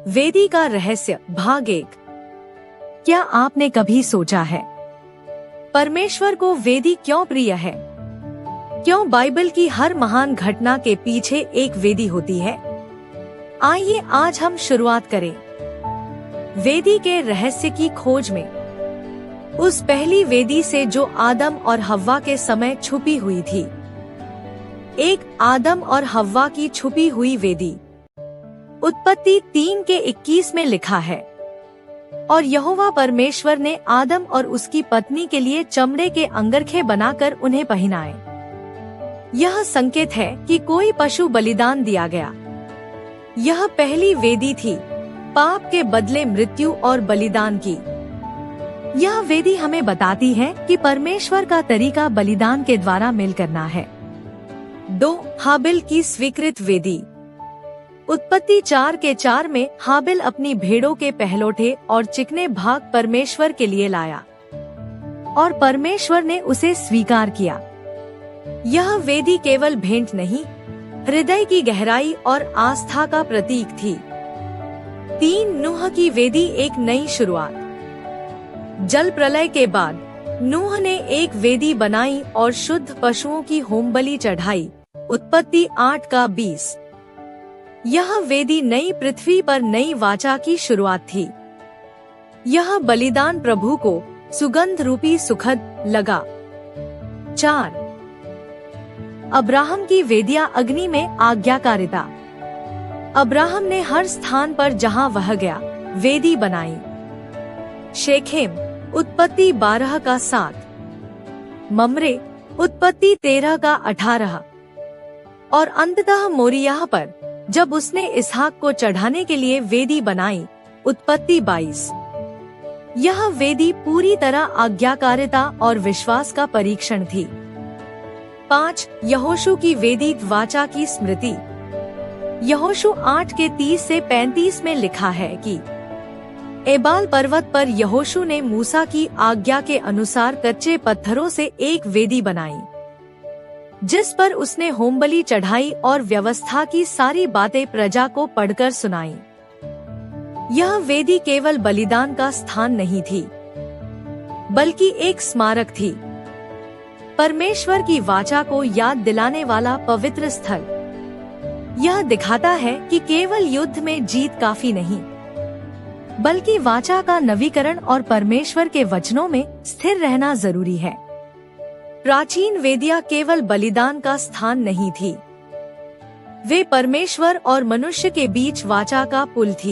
वेदी का रहस्य भाग 1। क्या आपने कभी सोचा है परमेश्वर को वेदी क्यों प्रिय है? क्यों बाइबल की हर महान घटना के पीछे एक वेदी होती है? आइए आज हम शुरुआत करें वेदी के रहस्य की खोज में। उस पहली वेदी से जो आदम और हव्वा के समय छुपी हुई थी। एक आदम और हव्वा की छुपी हुई वेदी। उत्पत्ति 3:21 में लिखा है, और यहोवा परमेश्वर ने आदम और उसकी पत्नी के लिए चमड़े के अंगरखे बनाकर उन्हें पहनाए। यह संकेत है कि कोई पशु बलिदान दिया गया। यह पहली वेदी थी, पाप के बदले मृत्यु और बलिदान की। यह वेदी हमें बताती है कि परमेश्वर का तरीका बलिदान के द्वारा मेल करना है। 2. हाबिल की स्वीकृत वेदी। उत्पत्ति 4:4 में हाबिल अपनी भेड़ों के पहलौठे और चिकने भाग परमेश्वर के लिए लाया, और परमेश्वर ने उसे स्वीकार किया। यह वेदी केवल भेंट नहीं, हृदय की गहराई और आस्था का प्रतीक थी। 3. नूह की वेदी, एक नई शुरुआत। जल प्रलय के बाद नूह ने एक वेदी बनाई और शुद्ध पशुओं की होमबलि चढ़ाई। उत्पत्ति 8:20। यह वेदी नई पृथ्वी पर नई वाचा की शुरुआत थी। यह बलिदान प्रभु को सुगंध रूपी सुखद लगा। 4. अब्राहम की वेदियां अग्नि में आज्ञाकारिता। अब्राहम ने हर स्थान पर जहां वह गया वेदी बनाई। शेखेम, उत्पत्ति 12:7। ममरे, उत्पत्ति 13:18। और अंततः मोरियाह पर जब उसने इसहाक को चढ़ाने के लिए वेदी बनाई। उत्पत्ति 22। यह वेदी पूरी तरह आज्ञाकारिता और विश्वास का परीक्षण थी। 5. यहोशू की वेदी, वाचा की स्मृति। यहोशू 8:30 से 35 में लिखा है कि एबाल पर्वत पर यहोशू ने मूसा की आज्ञा के अनुसार कच्चे पत्थरों से एक वेदी बनाई, जिस पर उसने होमबलि चढ़ाई और व्यवस्था की सारी बातें प्रजा को पढ़कर सुनाई। यह वेदी केवल बलिदान का स्थान नहीं थी, बल्कि एक स्मारक थी, परमेश्वर की वाचा को याद दिलाने वाला पवित्र स्थल। यह दिखाता है कि केवल युद्ध में जीत काफी नहीं, बल्कि वाचा का नवीकरण और परमेश्वर के वचनों में स्थिर रहना जरूरी है। प्राचीन वेदियां केवल बलिदान का स्थान नहीं थी, वे परमेश्वर और मनुष्य के बीच वाचा का पुल थी।